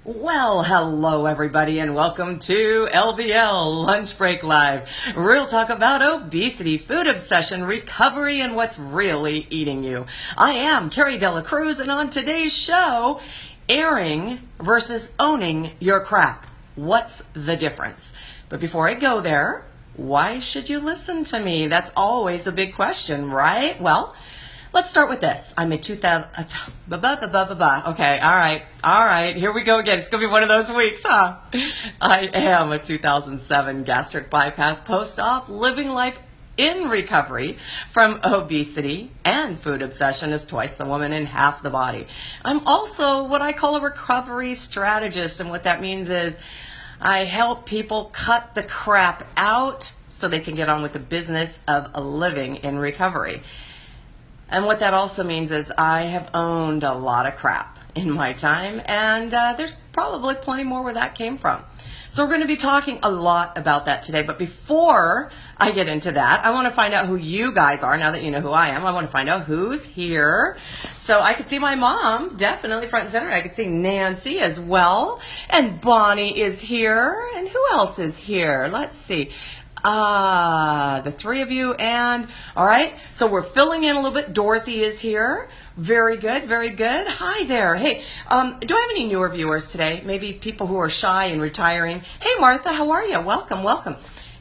Well, hello everybody and welcome to LVL Lunch Break Live. Real talk about obesity, food obsession, recovery, and what's really eating you. I am Carrie Dela Cruz, and on today's show, airing versus owning your crap. What's the difference? But before I go there, why should you listen to me? That's always a big question, right? Well, let's start with this. I'm a 2000, okay, all right, here we go again. It's going to be one of those weeks, huh? I am a 2007 gastric bypass post-op, living life in recovery from obesity and food obsession as twice the woman and half the body. I'm also what I call a recovery strategist, and what that means is I help people cut the crap out so they can get on with the business of living in recovery. And what that also means is I have owned a lot of crap in my time, and there's probably plenty more where that came from. So we're going to be talking a lot about that today. But before I get into that, I want to find out who you guys are. Now that you know who I am, I want to find out who's here. So I can see my mom, definitely front and center. I can see Nancy as well. And Bonnie is here. And who else is here? Let's see. The three of you, and all right, so we're filling in a little bit. Dorothy is here. Very good, very good. Hi there. Hey, do I have any newer viewers today? Maybe people who are shy and retiring. Hey, Martha, how are you? Welcome, welcome.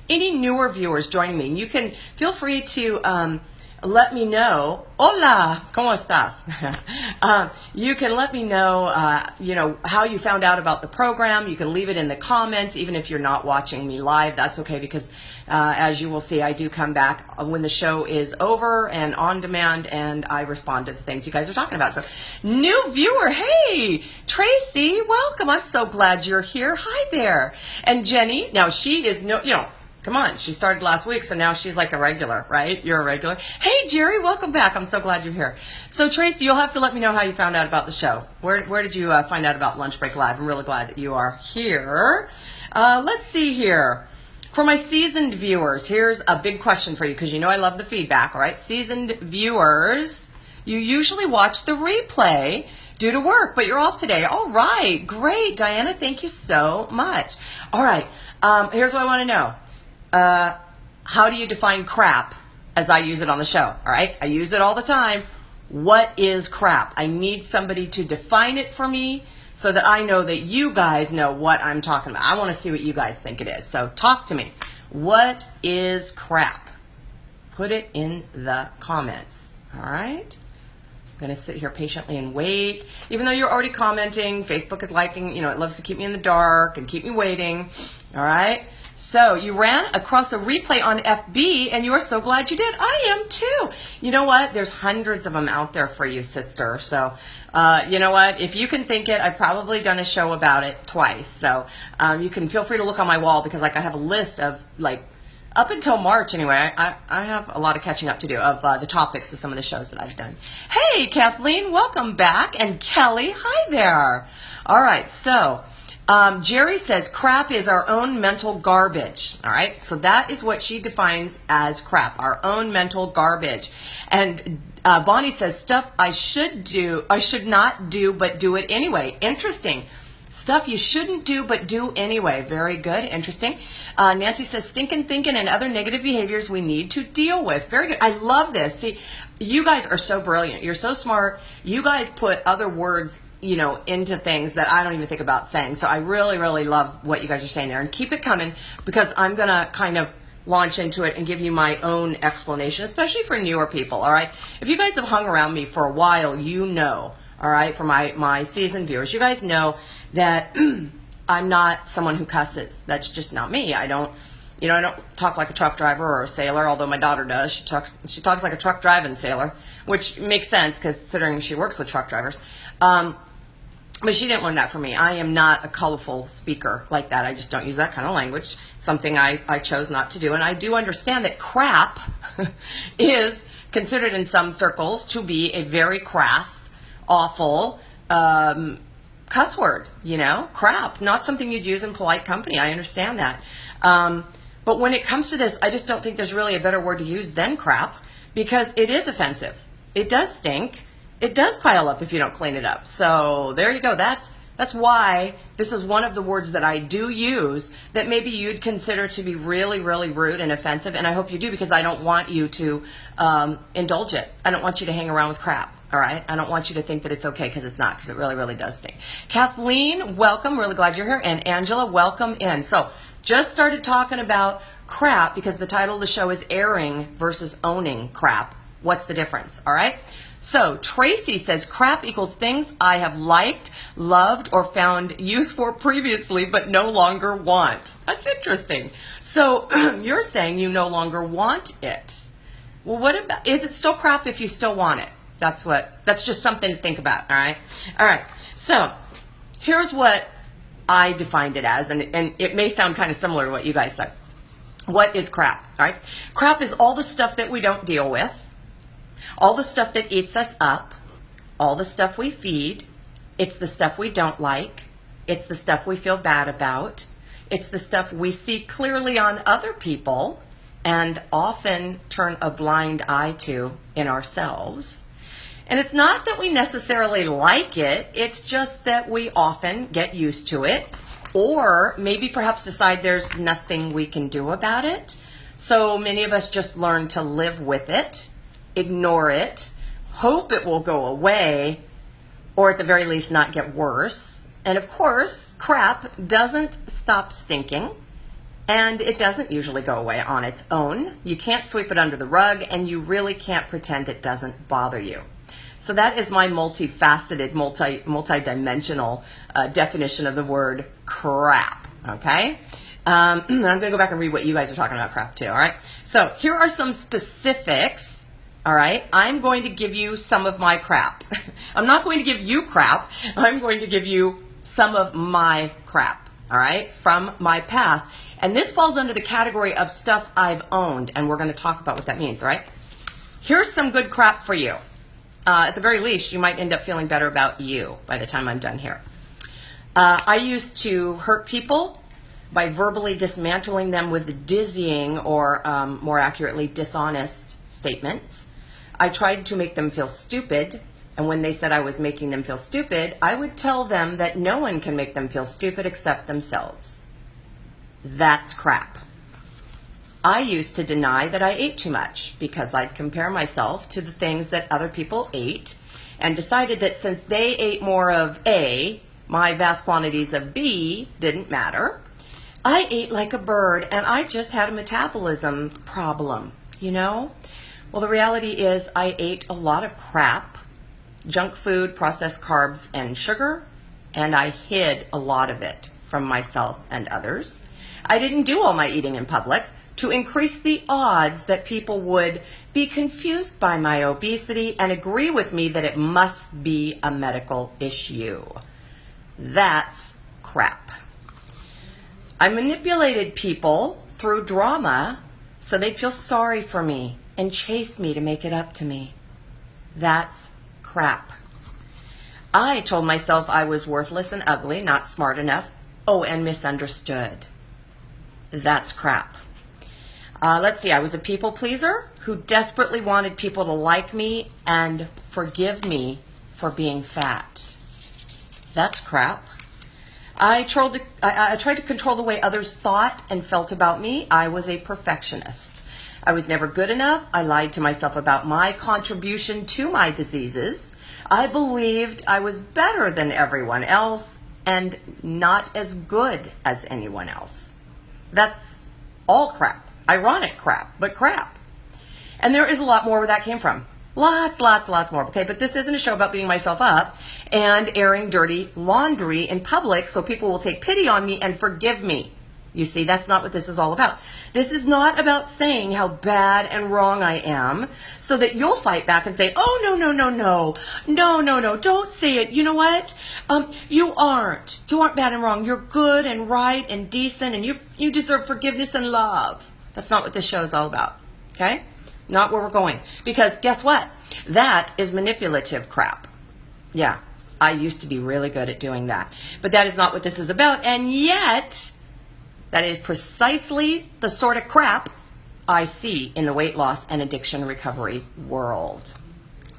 Any newer viewers joining me? You can feel free to let me know. Hola, ¿cómo estás? You can let me know, how you found out about the program. You can leave it in the comments, even if you're not watching me live. That's okay, because as you will see, I do come back when the show is over and on demand, and I respond to the things you guys are talking about. So, new viewer, hey, Tracy, welcome. I'm so glad you're here. Hi there. And Jenny, now she is come on, she started last week, so now she's like a regular, right? You're a regular. Hey, Jerry, welcome back. I'm so glad you're here. So, Tracy, you'll have to let me know how you found out about the show. Where did you find out about Lunch Break Live? I'm really glad that you are here. Let's see here. For my seasoned viewers, here's a big question for you, because you know I love the feedback, all right? Seasoned viewers, you usually watch the replay due to work, but you're off today. All right, great. Diana, thank you so much. All right, here's what I want to know. How do you define crap as I use it on the show? All right, I use it all the time. What is crap? I need somebody to define it for me so that I know that you guys know what I'm talking about. I want to see what you guys think it is. So talk to me. What is crap? Put it in the comments. All right. I'm going to sit here patiently and wait. Even though you're already commenting, Facebook is liking, it loves to keep me in the dark and keep me waiting. All right. So you ran across a replay on FB, and you are so glad you did. I am too. You know what? There's hundreds of them out there for you, sister. So you know what? If you can think it, I've probably done a show about it twice. So you can feel free to look on my wall, because I have a list of up until March anyway. I have a lot of catching up to do of the topics of some of the shows that I've done. Hey, Kathleen, welcome back. And Kelly, hi there. All right, so Jerry says crap is our own mental garbage. All right, so that is what she defines as crap, our own mental garbage. And Bonnie says stuff I should not do, but do it anyway. Interesting. Stuff you shouldn't do, but do anyway. Very good. Interesting. Nancy says stinking thinking and other negative behaviors we need to deal with. Very good. I love this. See, you guys are so brilliant. You're so smart. You guys put other words into things that I don't even think about saying. So I really, really love what you guys are saying there, and keep it coming, because I'm going to kind of launch into it and give you my own explanation, especially for newer people. All right. If you guys have hung around me for a while, all right, for my seasoned viewers, you guys know that I'm not someone who cusses. That's just not me. I don't talk like a truck driver or a sailor, although my daughter does. She talks like a truck driving sailor, which makes sense considering she works with truck drivers. But she didn't learn that from me. I am not a colorful speaker like that. I just don't use that kind of language. Something I chose not to do. And I do understand that crap is considered in some circles to be a very crass, awful cuss word. Crap. Not something you'd use in polite company. I understand that. But when it comes to this, I just don't think there's really a better word to use than crap, because it is offensive. It does stink. It does pile up if you don't clean it up. So there you go. That's That's why this is one of the words that I do use that maybe you'd consider to be really, really rude and offensive. And I hope you do, because I don't want you to indulge it. I don't want you to hang around with crap. All right? I don't want you to think that it's okay, because it's not, because it really, really does stink. Kathleen, welcome. Really glad you're here. And Angela, welcome in. So just started talking about crap because the title of the show is Airing versus Owning Crap. What's the difference? All right? So Tracy says crap equals things I have liked, loved, or found use for previously but no longer want. That's interesting. So you're saying you no longer want it. Well, what about, is it still crap if you still want it? That's just something to think about, all right? All right, so here's what I defined it as, and it may sound kind of similar to what you guys said. What is crap, all right? Crap is all the stuff that we don't deal with, all the stuff that eats us up, all the stuff we feed. It's the stuff we don't like. It's the stuff we feel bad about. It's the stuff we see clearly on other people and often turn a blind eye to in ourselves. And it's not that we necessarily like it, it's just that we often get used to it, or maybe perhaps decide there's nothing we can do about it. So many of us just learn to live with it, ignore it, hope it will go away, or at the very least not get worse. And of course, crap doesn't stop stinking, and it doesn't usually go away on its own. You can't sweep it under the rug, and you really can't pretend it doesn't bother you. So that is my multifaceted, multi-dimensional definition of the word crap, okay? I'm going to go back and read what you guys are talking about crap too, all right? So here are some specifics, all right? I'm going to give you some of my crap. I'm not going to give you crap. I'm going to give you some of my crap, all right, from my past. And this falls under the category of stuff I've owned, and we're going to talk about what that means, all right? Here's some good crap for you. At the very least, you might end up feeling better about you by the time I'm done here. I used to hurt people by verbally dismantling them with dizzying or, more accurately, dishonest statements. I tried to make them feel stupid, and when they said I was making them feel stupid, I would tell them that no one can make them feel stupid except themselves. That's crap. I used to deny that I ate too much because I'd compare myself to the things that other people ate and decided that since they ate more of A, my vast quantities of B didn't matter. I ate like a bird and I just had a metabolism problem, you know? Well, the reality is I ate a lot of crap, junk food, processed carbs, and sugar, and I hid a lot of it from myself and others. I didn't do all my eating in public to increase the odds that people would be confused by my obesity and agree with me that it must be a medical issue. That's crap. I manipulated people through drama so they'd feel sorry for me and chase me to make it up to me. That's crap. I told myself I was worthless and ugly, not smart enough, and misunderstood. That's crap. Let's see, I was a people pleaser who desperately wanted people to like me and forgive me for being fat. That's crap. I tried to control the way others thought and felt about me. I was a perfectionist. I was never good enough. I lied to myself about my contribution to my diseases. I believed I was better than everyone else and not as good as anyone else. That's all crap. Ironic crap, but crap. And there is a lot more where that came from. Lots more, okay? But this isn't a show about beating myself up and airing dirty laundry in public so people will take pity on me and forgive me. You see, that's not what this is all about. This is not about saying how bad and wrong I am so that you'll fight back and say, oh, no, don't say it. You know what? You aren't bad and wrong. You're good and right and decent and you deserve forgiveness and love. That's not what this show is all about, okay? Not where we're going. Because guess what? That is manipulative crap. Yeah, I used to be really good at doing that. But that is not what this is about. And yet, that is precisely the sort of crap I see in the weight loss and addiction recovery world.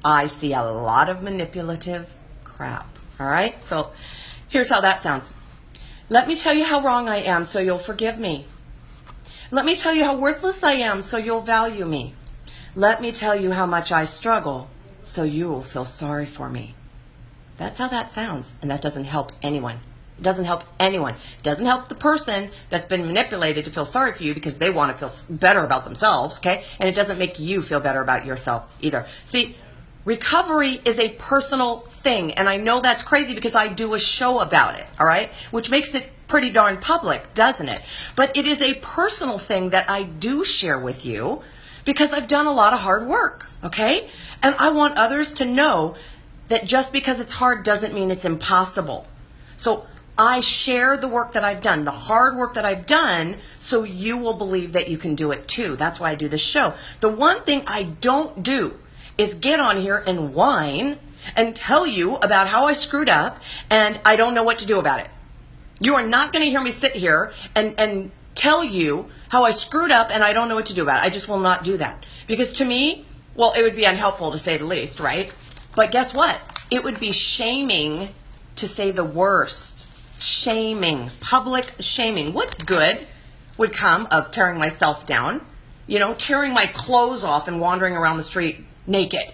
I see a lot of manipulative crap, all right? So Here's how that sounds. Let me tell you how wrong I am so you'll forgive me. Let me tell you how worthless I am so you'll value me. Let me tell you how much I struggle so you will feel sorry for me. That's how that sounds, and that doesn't help anyone. It doesn't help anyone. It doesn't help the person that's been manipulated to feel sorry for you because they want to feel better about themselves, okay? And it doesn't make you feel better about yourself either. See, recovery is a personal thing, and I know that's crazy because I do a show about it, all right? Which makes it pretty darn public, doesn't it? But it is a personal thing that I do share with you because I've done a lot of hard work, okay? And I want others to know that just because it's hard doesn't mean it's impossible. So I share the work that I've done, the hard work that I've done, so you will believe that you can do it too. That's why I do this show. The one thing I don't do is get on here and whine and tell you about how I screwed up and I don't know what to do about it. You are not going to hear me sit here and tell you how I screwed up and I don't know what to do about it. I just will not do that. Because to me, well, it would be unhelpful to say the least, right? But guess what? It would be shaming to say the worst. Shaming, public shaming. What good would come of tearing myself down? You know, tearing my clothes off and wandering around the street naked.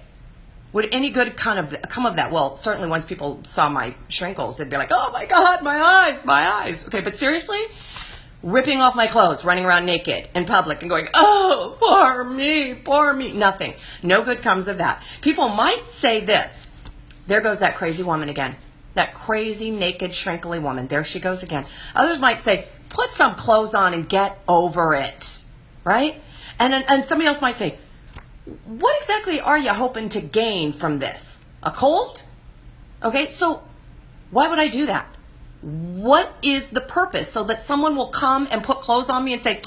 Would any good come of that? Well, certainly once people saw my shrinkles, they'd be like, oh my God, my eyes, my eyes. Okay, but seriously? Ripping off my clothes, running around naked in public and going, oh, poor me, nothing. No good comes of that. People might say this. There goes that crazy woman again. That crazy, naked, shrinkly woman. There she goes again. Others might say, put some clothes on and get over it, right? And somebody else might say, what exactly are you hoping to gain from this? A cold? Okay, so why would I do that? What is the purpose? So that someone will come and put clothes on me and say,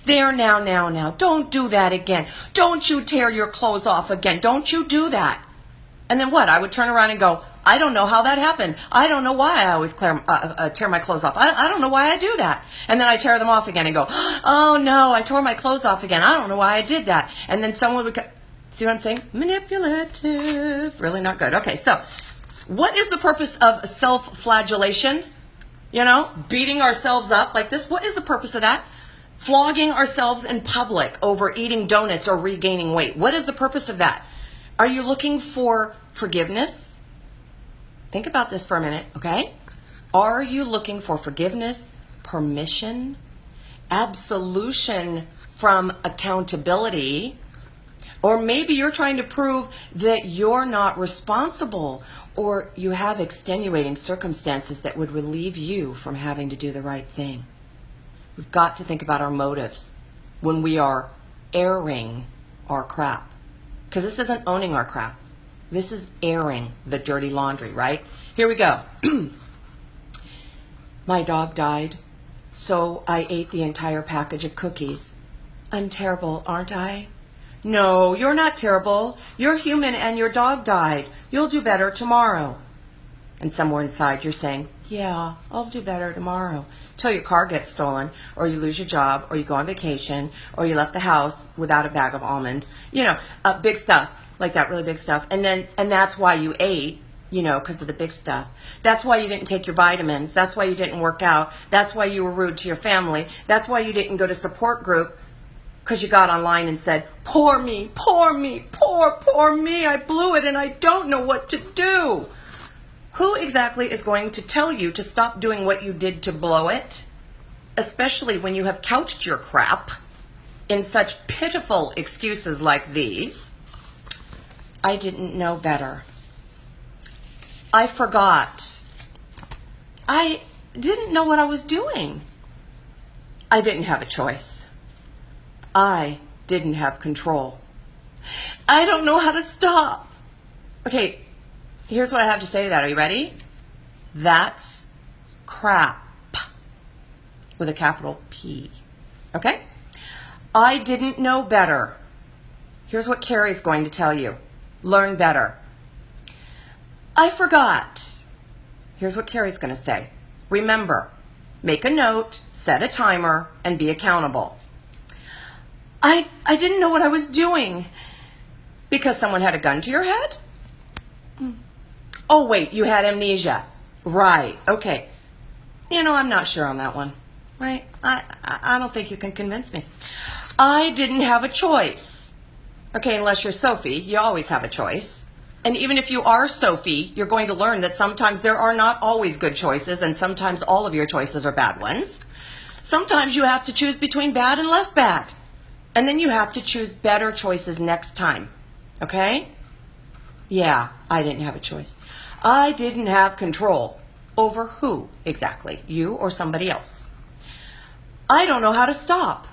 there, now, don't do that again. Don't you tear your clothes off again. Don't you do that. And then what? I would turn around and go, I don't know how that happened. I don't know why I always tear my clothes off. I don't know why I do that. And then I tear them off again and go, oh no, I tore my clothes off again. I don't know why I did that. And then someone would see what I'm saying? Manipulative. Really not good. Okay, so what is the purpose of self-flagellation? You know, beating ourselves up like this. What is the purpose of that? Flogging ourselves in public over eating donuts or regaining weight. What is the purpose of that? Are you looking for forgiveness? Think about this for a minute, okay? Are you looking for forgiveness, permission, absolution from accountability? Or maybe you're trying to prove that you're not responsible or you have extenuating circumstances that would relieve you from having to do the right thing. We've got to think about our motives when we are airing our crap. Because this isn't owning our crap. This is airing the dirty laundry, right? Here we go. My dog died, so I ate the entire package of cookies. I'm terrible, aren't I? No, you're not terrible. You're human and your dog died. You'll do better tomorrow. And somewhere inside you're saying, yeah, I'll do better tomorrow. Till your car gets stolen, or you lose your job, or you go on vacation, or you left the house without a bag of almond. You know, big stuff, like that, really big stuff. And that's why you ate, you know, because of the big stuff. That's why you didn't take your vitamins. That's why you didn't work out. That's why you were rude to your family. That's why you didn't go to support group, because you got online and said, poor me, poor me, poor me. I blew it and I don't know what to do. Who exactly is going to tell you to stop doing what you did to blow it, especially when you have couched your crap in such pitiful excuses like these? I didn't know better. I forgot. I didn't know what I was doing. I didn't have a choice. I didn't have control. I don't know how to stop. Okay. Here's what I have to say to that. Are you ready? That's crap with a capital P. Okay? I didn't know better. Here's what Carrie's going to tell you. Learn better. I forgot. Here's what Carrie's going to say. Remember, make a note, set a timer, and be accountable. I didn't know what I was doing. Because someone had a gun to your head? Oh, wait, you had amnesia. Right. Okay. I'm not sure on that one. Right? I don't think you can convince me. I didn't have a choice. Okay, unless you're Sophie, you always have a choice. And even if you are Sophie, you're going to learn that sometimes there are not always good choices, and sometimes all of your choices are bad ones. Sometimes you have to choose between bad and less bad. And then you have to choose better choices next time. Okay? Yeah, I didn't have a choice. I didn't have control over who exactly, you or somebody else. I don't know how to stop.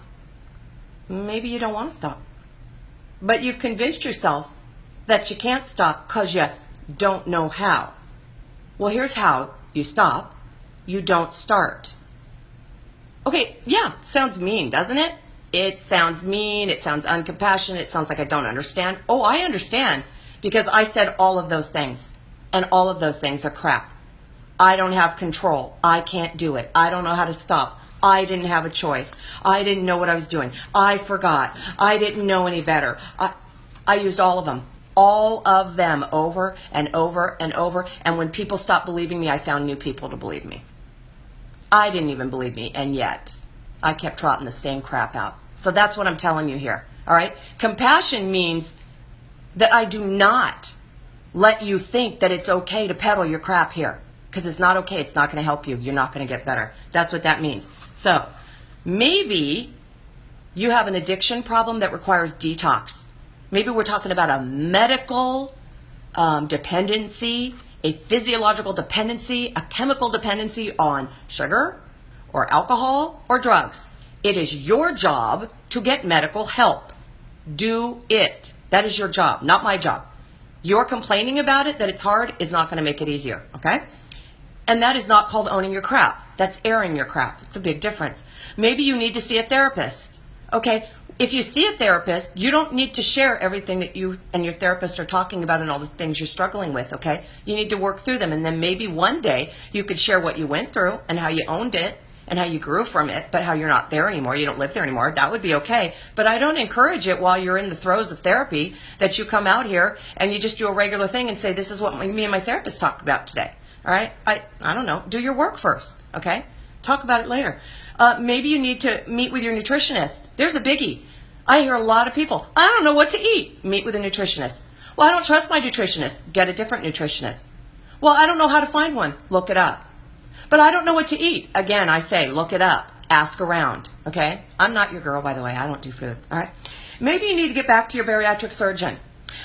Maybe you don't want to stop. But you've convinced yourself that you can't stop because you don't know how. Well, here's how you stop. You don't start. Okay, yeah, sounds mean, doesn't it? It sounds mean, it sounds uncompassionate, it sounds like I don't understand. Oh, I understand, because I said all of those things, and all of those things are crap. I don't have control. I can't do it. I don't know how to stop. I didn't have a choice. I didn't know what I was doing. I forgot. I didn't know any better. I used all of them. All of them over and over and over. And when people stopped believing me, I found new people to believe me. I didn't even believe me, and yet I kept trotting the same crap out. So that's what I'm telling you here. All right? Compassion means that I do not let you think that it's okay to peddle your crap here. Because it's not okay. It's not going to help you. You're not going to get better. That's what that means. So maybe you have an addiction problem that requires detox. Maybe we're talking about a medical dependency, a physiological dependency, a chemical dependency on sugar or alcohol or drugs. It is your job to get medical help. Do it. That is your job, not my job. Your complaining about it, that it's hard, is not going to make it easier, okay? And that is not called owning your crap. That's airing your crap. It's a big difference. Maybe you need to see a therapist. Okay, if you see a therapist, you don't need to share everything that you and your therapist are talking about and all the things you're struggling with, okay? You need to work through them, and then maybe one day you could share what you went through and how you owned it and how you grew from it, but how you're not there anymore, you don't live there anymore. That would be okay. But I don't encourage it while you're in the throes of therapy that you come out here and you just do a regular thing and say, this is what me and my therapist talked about today. All right? I don't know. Do your work first, okay? Talk about it later. Maybe you need to meet with your nutritionist. There's a biggie. I hear a lot of people, I don't know what to eat. Meet with a nutritionist. Well, I don't trust my nutritionist. Get a different nutritionist. Well, I don't know how to find one. Look it up. But I don't know what to eat. Again, I say, look it up. Ask around, okay? I'm not your girl, by the way. I don't do food, all right? Maybe you need to get back to your bariatric surgeon.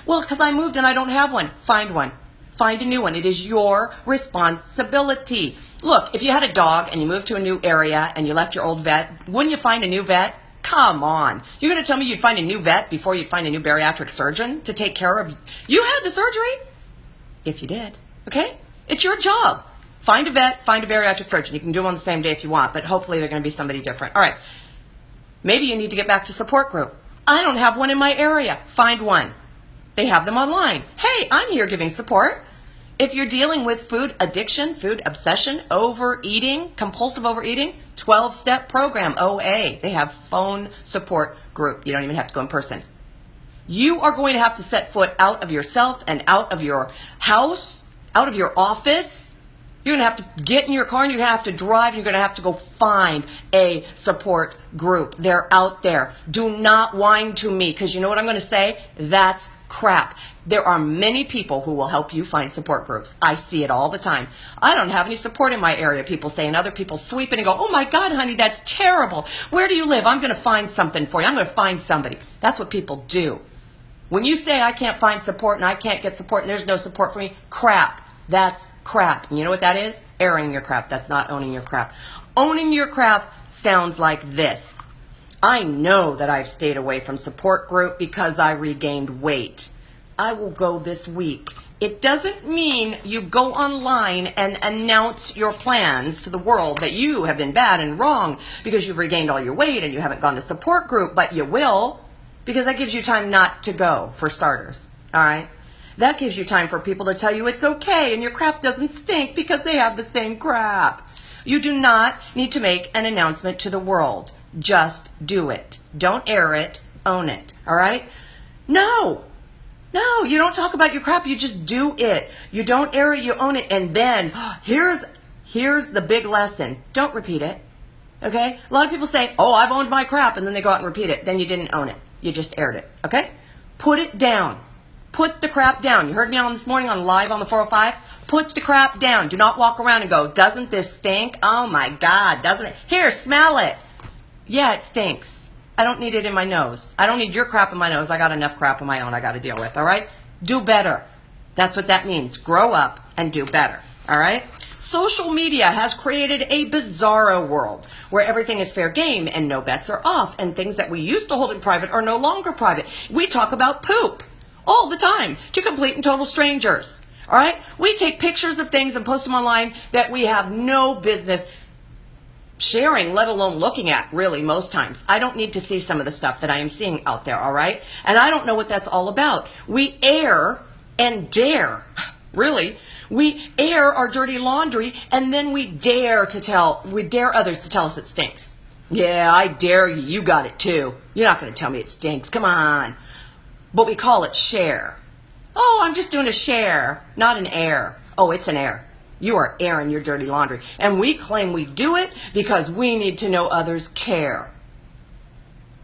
Well, because I moved and I don't have one. Find one. Find a new one. It is your responsibility. Look, if you had a dog and you moved to a new area and you left your old vet, wouldn't you find a new vet? Come on. You're going to tell me you'd find a new vet before you'd find a new bariatric surgeon to take care of you? You had the surgery? If you did, okay? It's your job. Find a vet, find a bariatric surgeon. You can do them on the same day if you want, but hopefully they're going to be somebody different. All right. Maybe you need to get back to support group. I don't have one in my area. Find one. They have them online. Hey, I'm here giving support. If you're dealing with food addiction, food obsession, overeating, compulsive overeating, 12-step program, OA. They have phone support group. You don't even have to go in person. You are going to have to set foot out of yourself and out of your house, out of your office. You're going to have to get in your car and you're going to have to drive and you're going to have to go find a support group. They're out there. Do not whine to me, because you know what I'm going to say? That's crap. There are many people who will help you find support groups. I see it all the time. I don't have any support in my area, people say, and other people sweep in and go, oh my God, honey, that's terrible. Where do you live? I'm going to find something for you. I'm going to find somebody. That's what people do. When you say I can't find support and I can't get support and there's no support for me, crap. That's crap. And you know what that is? Airing your crap. That's not owning your crap. Owning your crap sounds like this. I know that I've stayed away from support group because I regained weight. I will go this week. It doesn't mean you go online and announce your plans to the world that you have been bad and wrong because you've regained all your weight and you haven't gone to support group, but you will, because that gives you time not to go, for starters. All right? That gives you time for people to tell you it's okay and your crap doesn't stink because they have the same crap. You do not need to make an announcement to the world. Just do it. Don't air it. Own it. All right? No. No, you don't talk about your crap. You just do it. You don't air it, you own it. And then here's the big lesson. Don't repeat it. Okay? A lot of people say, oh, I've owned my crap, and then they go out and repeat it. Then you didn't own it. You just aired it. Okay? Put it down. Put the crap down. You heard me on this morning on live on the 405? Put the crap down. Do not walk around and go, doesn't this stink? Oh my God, doesn't it? Here, smell it. Yeah, it stinks. I don't need it in my nose. I don't need your crap in my nose. I got enough crap of my own I got to deal with, all right? Do better. That's what that means. Grow up and do better, all right? Social media has created a bizarro world where everything is fair game and no bets are off, and things that we used to hold in private are no longer private. We talk about poop all the time to complete and total strangers. All right? We take pictures of things and post them online that we have no business sharing, let alone looking at, really, most times. I don't need to see some of the stuff that I am seeing out there, all right? And I don't know what that's all about. We air and dare, really. We air our dirty laundry, and then we dare others to tell us it stinks. Yeah, I dare you. You got it too. You're not going to tell me it stinks. Come on. But we call it share. Oh, I'm just doing a share, not an air. Oh, it's an air. You are airing your dirty laundry. And we claim we do it because we need to know others care.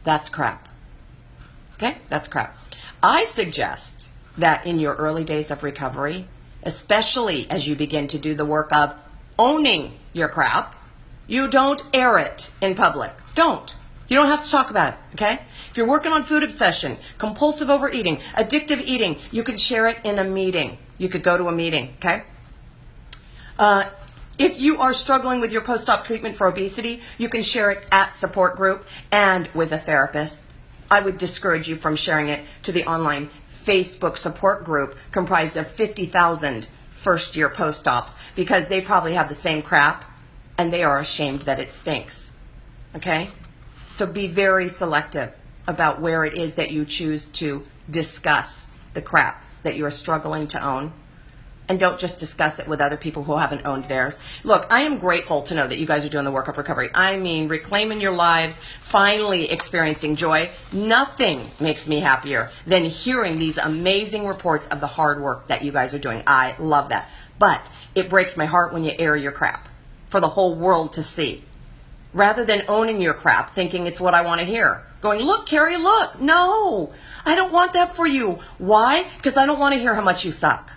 That's crap. Okay? That's crap. I suggest that in your early days of recovery, especially as you begin to do the work of owning your crap, you don't air it in public. Don't. You don't have to talk about it, okay? If you're working on food obsession, compulsive overeating, addictive eating, you could share it in a meeting. You could go to a meeting, okay? If you are struggling with your post-op treatment for obesity, you can share it at support group and with a therapist. I would discourage you from sharing it to the online Facebook support group comprised of 50,000 first-year post-ops, because they probably have the same crap and they are ashamed that it stinks, okay? So be very selective about where it is that you choose to discuss the crap that you are struggling to own. And don't just discuss it with other people who haven't owned theirs. Look, I am grateful to know that you guys are doing the work of recovery. I mean, reclaiming your lives, finally experiencing joy. Nothing makes me happier than hearing these amazing reports of the hard work that you guys are doing. I love that. But it breaks my heart when you air your crap for the whole world to see, rather than owning your crap, thinking it's what I want to hear. Going, look, Carrie, look. No, I don't want that for you. Why? Because I don't want to hear how much you suck.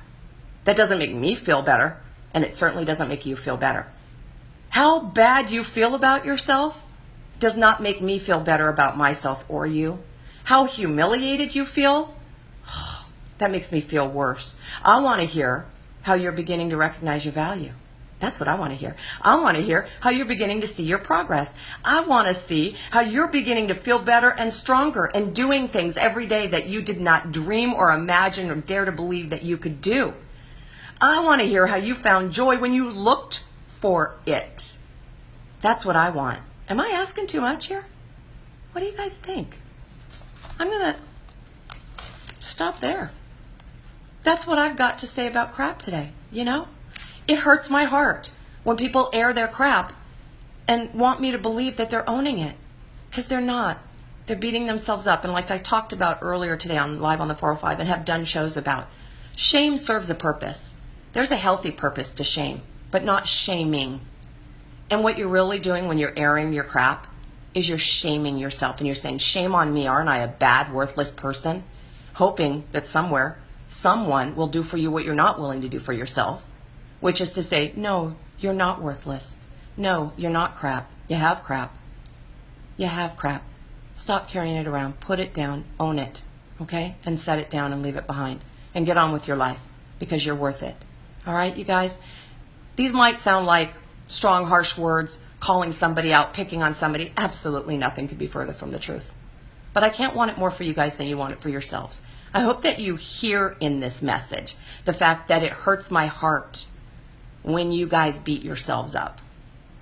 That doesn't make me feel better, and it certainly doesn't make you feel better. How bad you feel about yourself does not make me feel better about myself or you. How humiliated you feel, that makes me feel worse. I want to hear how you're beginning to recognize your value. That's what I want to hear. I want to hear how you're beginning to see your progress. I want to see how you're beginning to feel better and stronger and doing things every day that you did not dream or imagine or dare to believe that you could do. I want to hear how you found joy when you looked for it. That's what I want. Am I asking too much here? What do you guys think? I'm going to stop there. That's what I've got to say about crap today, you know? It hurts my heart when people air their crap and want me to believe that they're owning it, because they're not. They're beating themselves up. And like I talked about earlier today on live on the 405 and have done shows about, shame serves a purpose. There's a healthy purpose to shame, but not shaming. And what you're really doing when you're airing your crap is you're shaming yourself, and you're saying, shame on me, aren't I a bad, worthless person? Hoping that somewhere, someone will do for you what you're not willing to do for yourself. Which is to say, no, you're not worthless. No, you're not crap. You have crap. You have crap. Stop carrying it around. Put it down. Own it. Okay? And set it down and leave it behind. And get on with your life, because you're worth it. All right, you guys? These might sound like strong, harsh words, calling somebody out, picking on somebody. Absolutely nothing could be further from the truth. But I can't want it more for you guys than you want it for yourselves. I hope that you hear in this message the fact that it hurts my heart when you guys beat yourselves up.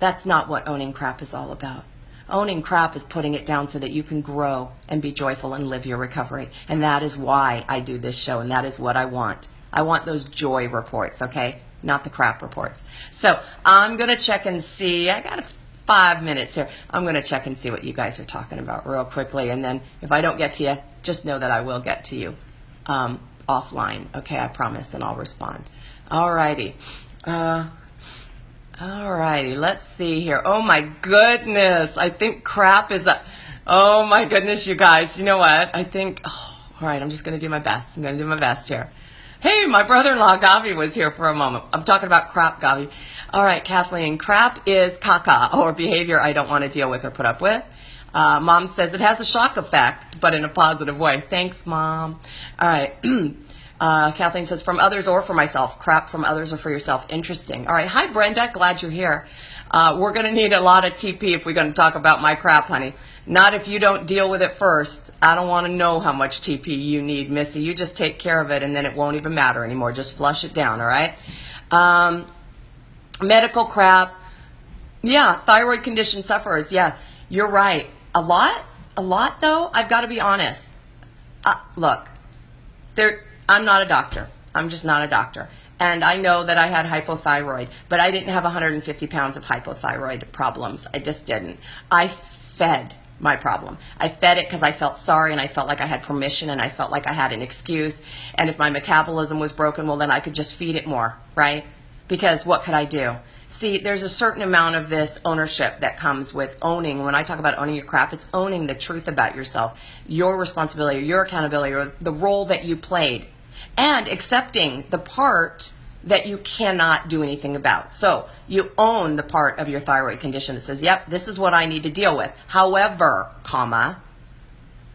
That's not what owning crap is all about. Owning crap is putting it down so that you can grow and be joyful and live your recovery. And that is why I do this show, and that is what I want. I want those joy reports, okay? Not the crap reports. So I'm going to check and see. I got 5 minutes here. I'm going to check and see what you guys are talking about real quickly. And then if I don't get to you, just know that I will get to you. offline. Okay, I promise, and I'll respond. All righty. All righty, let's see here. Oh my goodness, I think crap is a, oh my goodness, you guys. You know what? I think, oh, all right, I'm just going to do my best. I'm going to do my best here. Hey, my brother-in-law Gavi was here for a moment. I'm talking about crap, Gavi. All right, Kathleen, crap is caca, or behavior I don't want to deal with or put up with. Mom says it has a shock effect, but in a positive way. Thanks, Mom. All right. Kathleen says, from others or for myself. Crap from others or for yourself. Interesting. All right. Hi, Brenda. Glad you're here. We're going to need a lot of TP if we're going to talk about my crap, honey. Not if you don't deal with it first. I don't want to know how much TP you need, Missy. You just take care of it, and then it won't even matter anymore. Just flush it down, all right? Medical crap. Yeah, thyroid condition sufferers. Yeah, you're right. A lot, though, I've got to be honest. Look, I'm not a doctor. I'm just not a doctor. And I know that I had hypothyroid, but I didn't have 150 pounds of hypothyroid problems. I just didn't. I fed my problem. I fed it because I felt sorry, and I felt like I had permission, and I felt like I had an excuse. And if my metabolism was broken, well, then I could just feed it more, right? Because what could I do? See, there's a certain amount of this ownership that comes with owning. When I talk about owning your crap, it's owning the truth about yourself, your responsibility, your accountability, or the role that you played, and accepting the part that you cannot do anything about. So you own the part of your thyroid condition that says, yep, this is what I need to deal with. However, comma,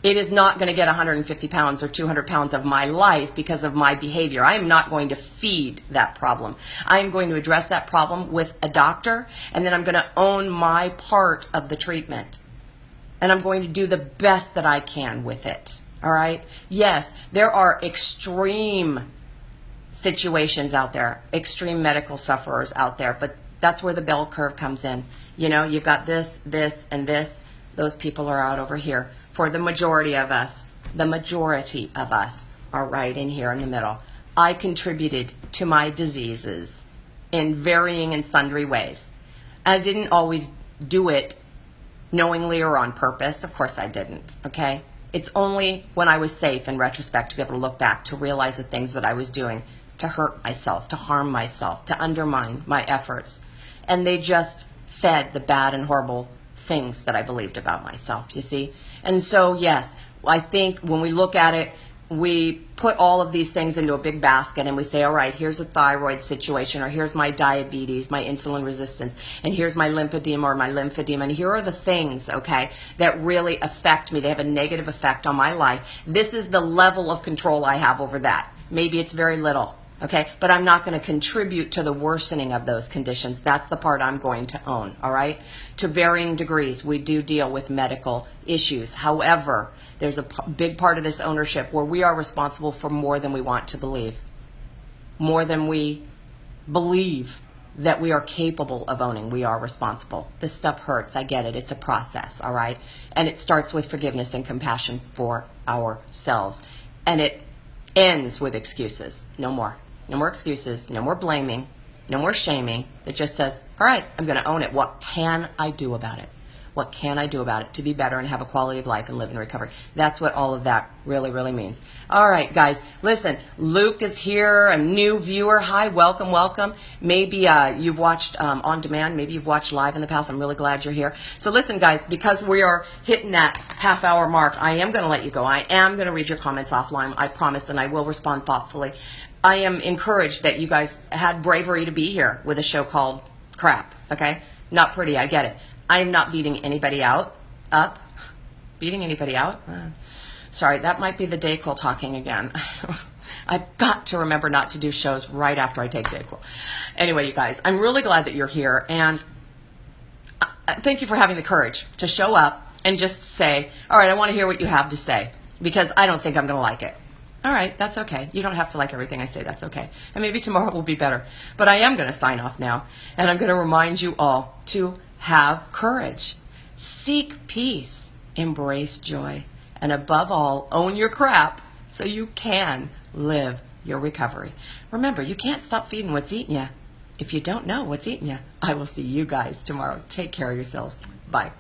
it is not going to get 150 pounds or 200 pounds of my life because of my behavior. I am not going to feed that problem. I am going to address that problem with a doctor, and then I'm going to own my part of the treatment. And I'm going to do the best that I can with it. All right? Yes, there are extreme situations out there, extreme medical sufferers out there, but that's where the bell curve comes in. You know, you've got this, this, and this. Those people are out over here. For the majority of us are right in here in the middle. I contributed to my diseases in varying and sundry ways. I didn't always do it knowingly or on purpose. Of course I didn't, okay? It's only when I was safe in retrospect to be able to look back, to realize the things that I was doing to hurt myself, to harm myself, to undermine my efforts. And they just fed the bad and horrible things that I believed about myself, you see? And so, yes, I think when we look at it, we put all of these things into a big basket and we say, all right, here's a thyroid situation, or here's my diabetes, my insulin resistance, and here's my lymphedema or my lymphedema, and here are the things, okay, that really affect me. They have a negative effect on my life. This is the level of control I have over that. Maybe it's very little. Okay, but I'm not going to contribute to the worsening of those conditions. That's the part I'm going to own, all right? To varying degrees, we do deal with medical issues. However, there's a big part of this ownership where we are responsible for more than we want to believe, more than we believe that we are capable of owning. We are responsible. This stuff hurts. I get it. It's a process, all right? And it starts with forgiveness and compassion for ourselves. And it ends with excuses. No more. No more excuses, no more blaming, no more shaming. It just says, all right, I'm going to own it. What can I do about it? What can I do about it to be better and have a quality of life and live in recovery? That's what all of that really, really means. All right, guys, listen, Luke is here, a new viewer. Hi, welcome, welcome. Maybe you've watched on demand. Maybe you've watched live in the past. I'm really glad you're here. So listen, guys, because we are hitting that half-hour mark, I am going to let you go. I am going to read your comments offline, I promise, and I will respond thoughtfully. I am encouraged that you guys had bravery to be here with a show called Crap, okay? Not pretty, I get it. I am not beating anybody up. Beating anybody out? Sorry, that might be the Dayquil talking again. I've got to remember not to do shows right after I take Dayquil. Anyway, you guys, I'm really glad that you're here, and thank you for having the courage to show up and just say, all right, I want to hear what you have to say, because I don't think I'm going to like it. All right, that's okay. You don't have to like everything I say. That's okay. And maybe tomorrow will be better. But I am going to sign off now. And I'm going to remind you all to have courage. Seek peace. Embrace joy. And above all, own your crap so you can live your recovery. Remember, you can't stop feeding what's eating you if you don't know what's eating you. I will see you guys tomorrow. Take care of yourselves. Bye.